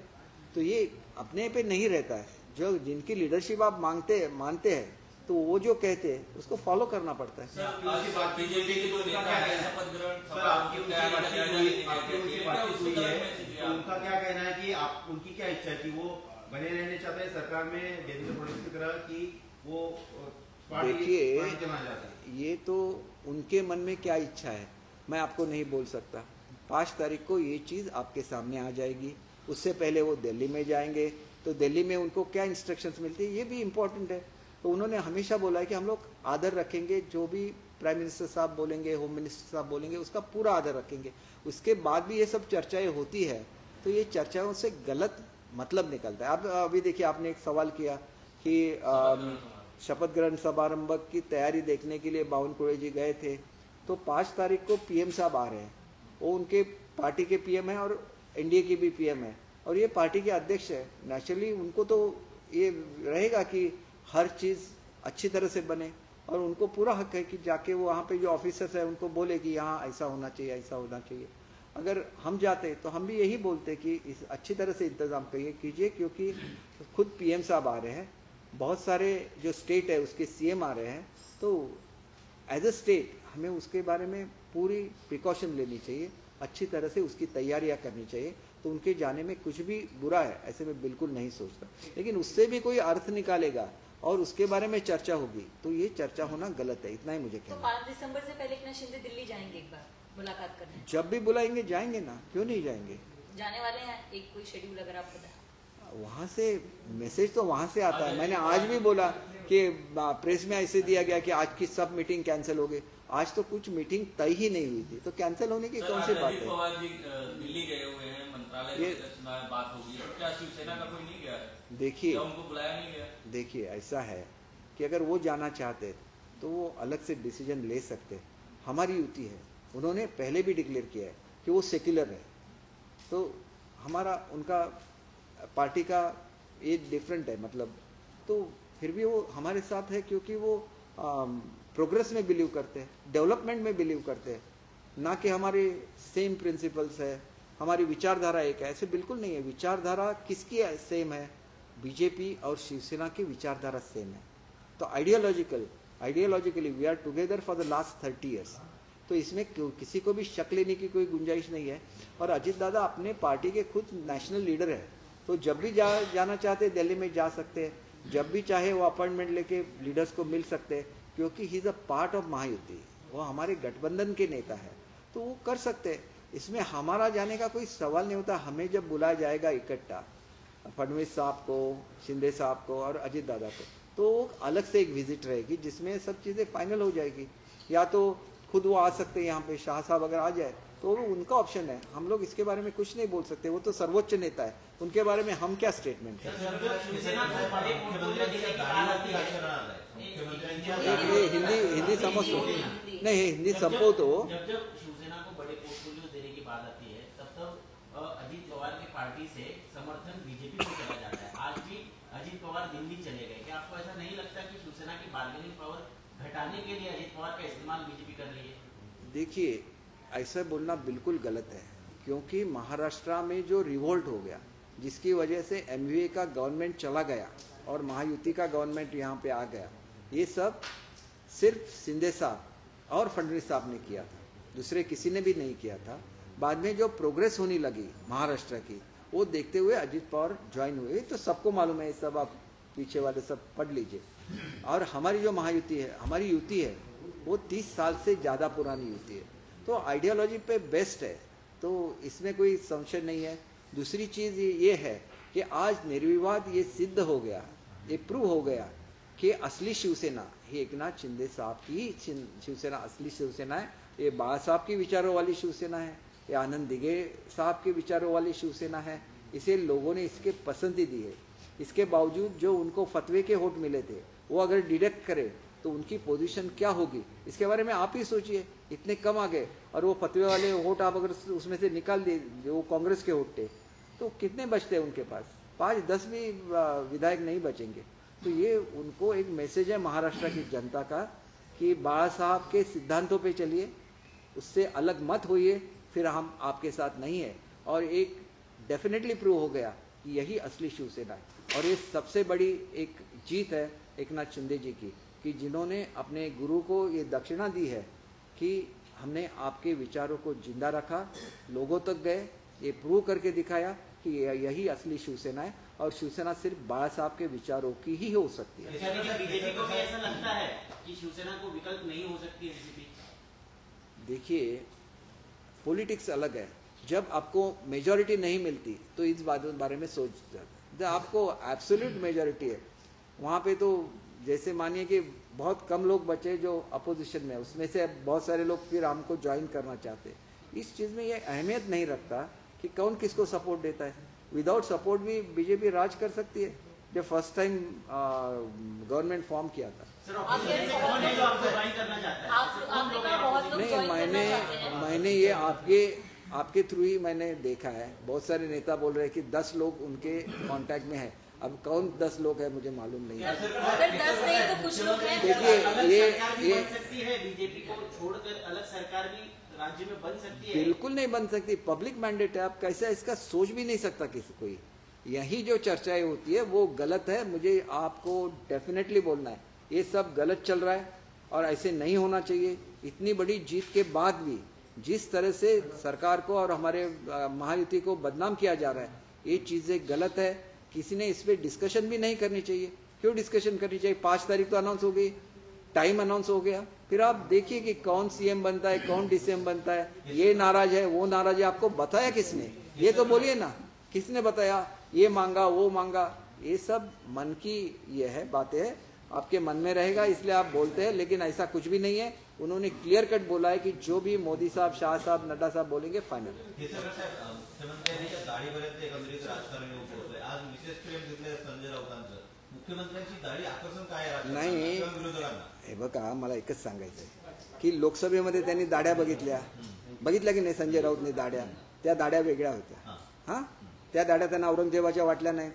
तो ये अपने पे नहीं रहता है, जो जिनकी लीडरशिप आप मानते हैं तो वो जो कहते हैं उसको फॉलो करना पड़ता है। उनका क्या कहना है कि आप उनकी क्या इच्छा है कि वो बने रहने चाहते हैं सरकार में देवेंद्र फडणवीस की तरह कि वो देखिए ये तो उनके मन में क्या इच्छा है मैं आपको नहीं बोल सकता। 5 तारीख को ये चीज़ आपके सामने आ जाएगी। उससे पहले वो दिल्ली में जाएंगे, तो दिल्ली में उनको क्या इंस्ट्रक्शंस मिलती है ये भी इम्पोर्टेंट है। तो उन्होंने हमेशा बोला है कि हम लोग आदर रखेंगे, जो भी प्राइम मिनिस्टर साहब बोलेंगे, होम मिनिस्टर साहब बोलेंगे, उसका पूरा आदर रखेंगे। उसके बाद भी ये सब चर्चाएं होती है तो ये चर्चाओं से गलत मतलब निकलता है। अब अभी देखिए आपने एक सवाल किया कि शपथ ग्रहण समारंभ की तैयारी देखने के लिए बावनकुळे जी गए थे, तो 5 तारीख को पीएम साहब आ रहे हैं। वो उनके पार्टी के पीएम है और एनडीए की भी पीएम है और ये पार्टी के अध्यक्ष है। नेचुरली उनको तो ये रहेगा कि हर चीज़ अच्छी तरह से बने और उनको पूरा हक है कि जाके वो वहाँ पे जो ऑफिसर्स है उनको बोले कि यहाँ ऐसा होना चाहिए, ऐसा होना चाहिए। अगर हम जाते तो हम भी यही बोलते कि इस अच्छी तरह से इंतज़ाम कीजिए, क्योंकि खुद पीएम साहब आ रहे हैं, बहुत सारे जो स्टेट है उसके सीएम आ रहे हैं, तो एज अ स्टेट हमें उसके बारे में पूरी प्रिकॉशन लेनी चाहिए, अच्छी तरह से उसकी तैयारियां करनी चाहिए। तो उनके जाने में कुछ भी बुरा है ऐसे मैं बिल्कुल नहीं सोचता, लेकिन उससे भी कोई अर्थ निकालेगा और उसके बारे में चर्चा होगी तो ये चर्चा होना गलत है, इतना ही मुझे कहना है। 5 दिसंबर से पहले एकनाथ शिंदे दिल्ली जाएंगे एक बार मुलाकात करने? जब भी बुलाएंगे जाएंगे ना, क्यों नहीं जाएंगे? जाने वाले हैं, एक कोई शेड्यूल अगर आप बताएं। वहाँ से मैसेज तो वहाँ से आता है। मैंने आज भी बोला कि प्रेस में ऐसे दिया गया कि आज की सब मीटिंग कैंसिल हो गई। आज तो कुछ मीटिंग तय ही नहीं हुई थी, तो कैंसिल होने की कौन सी बात है? पवार जी दिल्ली गए हुए हैं, मंत्रालय में बात होगी, क्या शिवसेना का कोई नहीं गया? देखिए उनको बुलाया नहीं गया। देखिए ऐसा है कि अगर वो जाना चाहते तो वो अलग से डिसीजन ले सकते। हमारी युति है, उन्होंने पहले भी डिक्लेयर किया है कि वो सेक्युलर है, तो हमारा उनका पार्टी का ये डिफरेंट है मतलब, तो फिर भी वो हमारे साथ है क्योंकि वो प्रोग्रेस में बिलीव करते हैं, डेवलपमेंट में बिलीव करते हैं, ना कि हमारे सेम प्रिंसिपल्स है, हमारी विचारधारा एक है। ऐसे बिल्कुल नहीं है। विचारधारा किसकी सेम है? बीजेपी और शिवसेना की विचारधारा सेम है। तो ideologically we are together for the last 30 years. तो इसमें किसी को भी शक लेने की कोई गुंजाइश नहीं है। और अजित दादा अपने पार्टी के खुद नेशनल लीडर है, तो जब भी जाना चाहते दिल्ली में जा सकते हैं, जब भी चाहे वो अपॉइंटमेंट लेके लीडर्स को मिल सकते हैं, क्योंकि he is a part of Mahayuti, वो हमारे गठबंधन के नेता है, तो वो कर सकते हैं। इसमें हमारा जाने का कोई सवाल नहीं होता। हमें जब बुलाया जाएगा इकट्ठा, फडणवीस साहब को, शिंदे साहब को और अजित दादा को, तो अलग से एक विजिट रहेगी जिसमें सब चीज़ें फाइनल हो जाएगी। या तो खुद वो आ सकते हैं यहाँ पे, शाह साहब अगर आ जाए तो वो उनका ऑप्शन है। हम लोग इसके बारे में कुछ नहीं बोल सकते, वो तो सर्वोच्च नेता है, उनके बारे में हम क्या स्टेटमेंट है? हिंदी समझो नहीं, हिंदी संभव तो जब शिवसेना को बड़े पोर्टफोलियो देने की बात आती है तब अजीत पवार की पार्टी से समर्थन बीजेपी को चला जाता है। आज भी अजीत पवार दिल्ली चले गए, क्या आपको ऐसा नहीं लगता कि शिवसेना की बार्गेनिंग पावर घटाने के लिए अजीत पवार का इस्तेमाल बीजेपी कर रही है? देखिए ऐसा बोलना बिल्कुल गलत है, क्योंकि महाराष्ट्र में जो रिवोल्ट हो गया जिसकी वजह से एमवीए का गवर्नमेंट चला गया और महायुति का गवर्नमेंट यहाँ पे आ गया, ये सब सिर्फ शिंदे साहब और फडणवीस साहब ने किया था, दूसरे किसी ने भी नहीं किया था। बाद में जो प्रोग्रेस होने लगी महाराष्ट्र की, वो देखते हुए अजित पवार ज्वाइन हुए, तो सबको मालूम है, सब आप पीछे वाले सब पढ़ लीजिए। और हमारी जो महायुति है, हमारी युति है, वो 30 साल से ज़्यादा पुरानी युति है। तो आइडियोलॉजी पे बेस्ट है, तो इसमें कोई संशय नहीं है। दूसरी चीज़ ये है कि आज निर्विवाद ये सिद्ध हो गया, ये प्रूव हो गया कि असली शिवसेना ही एकनाथ शिंदे साहब की शिवसेना असली शिवसेना है। ये बाळा साहब की विचारों वाली शिवसेना है, ये आनंद दिघे साहब के विचारों वाली शिवसेना है। इसे लोगों ने इसके पसंदी दी है। इसके बावजूद जो उनको फतवे के वोट मिले थे वो अगर डिडक्ट करे तो उनकी पोजीशन क्या होगी, इसके बारे में आप ही सोचिए। इतने कम आ गए और वो फतवे वाले वोट आप अगर उसमें से निकाल दिए जो कांग्रेस के वोट थे तो कितने बचते हैं उनके पास? 5-10 भी विधायक नहीं बचेंगे। तो ये उनको एक मैसेज है महाराष्ट्र की जनता का कि बाळा साहब के सिद्धांतों पे चलिए, उससे अलग मत होइए, फिर हम आपके साथ नहीं है। और एक डेफिनेटली प्रूव हो गया कि यही असली शिवसेना है। और ये सबसे बड़ी एक जीत है एकनाथ शिंदे जी की कि जिन्होंने अपने गुरु को ये दक्षिणा दी है कि हमने आपके विचारों को जिंदा रखा, लोगों तक गए, ये प्रूव करके दिखाया कि यही असली शिवसेना है। और शिवसेना सिर्फ बाळा साहब के विचारों की ही हो सकती है। बीजेपी को भी ऐसा लगता है कि शिवसेना को विकल्प नहीं हो सकती है एनसीपी? देखिए, पॉलिटिक्स अलग है। जब आपको मेजॉरिटी नहीं मिलती तो इस बारे में सोच जाते। जब आपको एब्सोल्यूट मेजॉरिटी है वहाँ पे तो जैसे मानिए कि बहुत कम लोग बचे जो अपोजिशन में, उसमें से बहुत सारे लोग फिर हमको ज्वाइन करना चाहते। इस चीज़ में ये अहमियत नहीं रखता कि कौन किसको सपोर्ट देता है। विदाउट सपोर्ट भी बीजेपी राज कर सकती है। जब फर्स्ट टाइम गवर्नमेंट फॉर्म किया था नहीं, मैंने ये आपके थ्रू ही मैंने देखा है। बहुत सारे नेता बोल रहे हैं कि 10 लोग उनके कांटेक्ट में है। अब कौन 10 लोग है मुझे मालूम नहीं है। अगर 10 नहीं तो कुछ लोग हैं। देखिए ये बन सकती है बीजेपी को छोड़कर अलग सरकार भी राज्य में बन सकती है? बिल्कुल नहीं बन सकती। पब्लिक मैंडेट है। आप कैसे इसका सोच भी नहीं सकता किसी कोई। यही जो चर्चाएं होती है वो गलत है। मुझे आपको डेफिनेटली बोलना है ये सब गलत चल रहा है और ऐसे नहीं होना चाहिए। इतनी बड़ी जीत के बाद भी जिस तरह से सरकार को और हमारे महायुति को बदनाम किया जा रहा है, ये चीज़ें गलत है। किसी ने इस पर डिस्कशन भी नहीं करनी चाहिए। क्यों डिस्कशन करनी चाहिए? 5 तारीख तो अनाउंस हो गई, टाइम अनाउंस हो गया। फिर आप देखिए कि कौन सीएम बनता है, कौन डीसीएम बनता है, ये नाराज है, वो नाराज है। आपको बताया किसने? ये तो बोलिए ना, किसने बताया? ये मांगा, वो मांगा, ये सब मन की ये है बातें है, आपके मन में रहेगा इसलिए आप बोलते हैं। लेकिन ऐसा कुछ भी नहीं है। उन्होंने क्लियर कट बोला है कि जो भी मोदी साहब, शाह साहब, नड्डा साहब बोलेंगे फायनल। मुख्यमंत्र्यांच्या दाढीपर्यंत एकंदरीत राजकारण येऊन पोहोचलंय। आज विशेष प्रेम घेतलंय संजय राऊतांचं। मुख्यमंत्र्यांची दाढी आकर्षण काय आहे नाही, विरोधकांना? हे बघा, मला एकच सांगायचं आहे की लोकसभेमध्ये त्यांनी दाढ्या बघितल्या की नाही? संजय राऊतने दाढ्या, त्या दाढ्या वेगळ्या होत्या। हां, त्या दाढ्या त्यांना औरंगजेबाच्या वाटल्या नाही,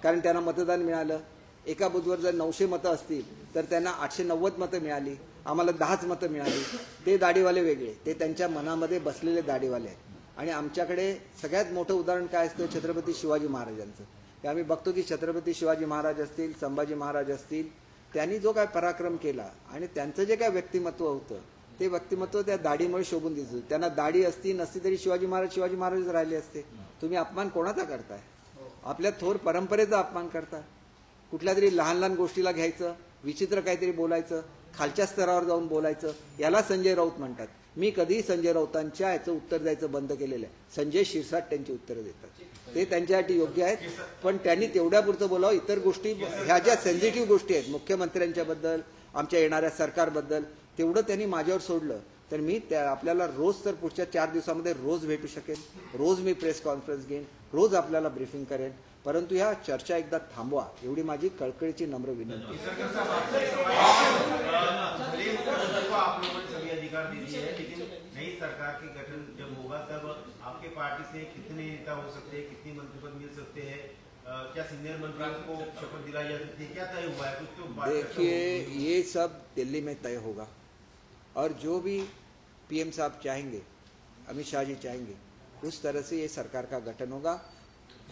कारण त्यांना मतदान मिळालं। एका बुथवर जर 900 मतं असतील तर त्यांना 890 मतं मिळाली, आम्हाला 10च मतं मिळाली। ते दाढीवाले वेगळे, ते त्यांच्या मनामध्ये बसलेले दाढीवाले आहेत। आणि आमच्याकडे सगळ्यात मोठं उदाहरण काय असतं? छत्रपती शिवाजी महाराजांचं। आम्ही बघतो की छत्रपती शिवाजी महाराज असतील, संभाजी महाराज असतील, त्यांनी जो काय पराक्रम केला आणि त्यांचं जे काय व्यक्तिमत्व होतं ते व्यक्तिमत्व त्या दाढीमुळे शोभून दिसतं। त्यांना दाढी असती नसती तरी शिवाजी महाराजच राहिले असते। तुम्ही अपमान कोणाचा करताय? आपल्या थोर परंपरेचा अपमान करताय। कुठल्या तरी लहान लहान गोष्टीला घ्यायचं, विचित्र काहीतरी बोलायचं, खालच्या स्तरावर जाऊन बोलायचं, याला संजय राऊत म्हणतात। मी कधी संजय राऊतांच्या याचं उत्तर द्यायचं बंद केलेलं आहे। संजय शिरसाट त्यांची उत्तरं देतात, ते त्यांच्यासाठी योग्य आहेत। पण त्यांनी तेवढ्यापुरतं बोलावं। इतर गोष्टी ह्या ज्या सेन्सिटिव्ह गोष्टी आहेत मुख्यमंत्र्यांच्या बद्दल, आमच्या येणाऱ्या सरकारबद्दल, तेवढं त्यांनी माझ्यावर सोडलं तर मी आपल्याला रोज तर पुढच्या 4 दिवसामध्ये रोज भेटू शकेन, रोज मी प्रेस कॉन्फरन्स घेईन, रोज आपल्याला ब्रीफिंग करेन। परंतु ह्या चर्चा एकदा थांबवा एवढी माझी कळकळीची नम्र विनंती। अधिकार दीजिए, लेकिन नई सरकार के गठन जब होगा तब आपके पार्टी से कितने नेता हो सकते हैं, कितनी मंत्रिपद मिल सकते हैं, क्या सीनियर मंत्रियों को शपथ दिलाई जा सकती है, क्या तय हुआ है? कुछ तो देखिए, ये सब दिल्ली में तय होगा और जो भी पीएम साहब चाहेंगे, अमित शाह जी चाहेंगे, उस तरह से ये सरकार का गठन होगा।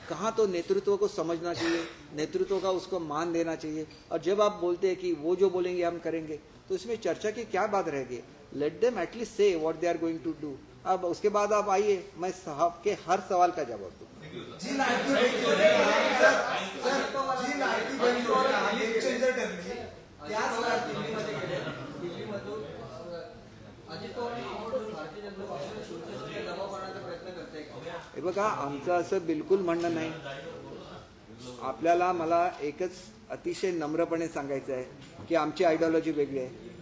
कहाँ तो नेतृत्व को समझना चाहिए, नेतृत्व का उसको मान देना चाहिए। और जब आप बोलते हैं कि वो जो बोलेंगे हम करेंगे, तो इसमें चर्चा की क्या बात रहेगी? Let them at least say what they are going to do. अब उसके बाद आप आइए, मैं साहब के हर सवाल का जवाब दूंगा। अजित पवार भारतीय बघा, आमचं असं बिलकुल म्हणणं नाही. आपल्याला मला एकच अतिशय नम्रपणे सांगायचं आहे की आमची आयडिओलॉजी वेगळी आहे.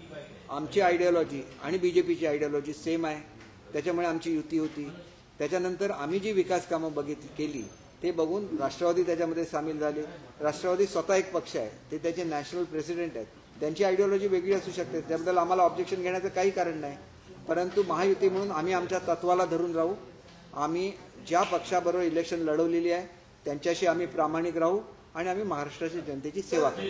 आमची आयडिओलॉजी आणि BJPची आयडिओलॉजी सेम आहे. त्याच्यामुळे आमची युती होती. त्याच्यानंतर आम्ही जी विकास कामं केली ते बघून राष्ट्रवादी त्याच्यामध्ये सामील झाले. राष्ट्रवादी स्वतः एक पक्ष आहे, ते त्याचे नॅशनल प्रेसिडेंट आहेत. त्यांची आयडिओलॉजी वेगळी असू शकते, त्याबद्दल आम्हाला ऑब्जेक्शन घेण्याचं काही कारण नाही. परंतु महायुती म्हणून आम्ही आमच्या तत्वाला धरून राहू. आम्ही ज्या पक्षाबरोबर इलेक्शन लढवलेली आहे त्यांच्याशी आम्ही प्रामाणिक राहू आणि आम्ही महाराष्ट्राच्या जनतेची सेवा करू.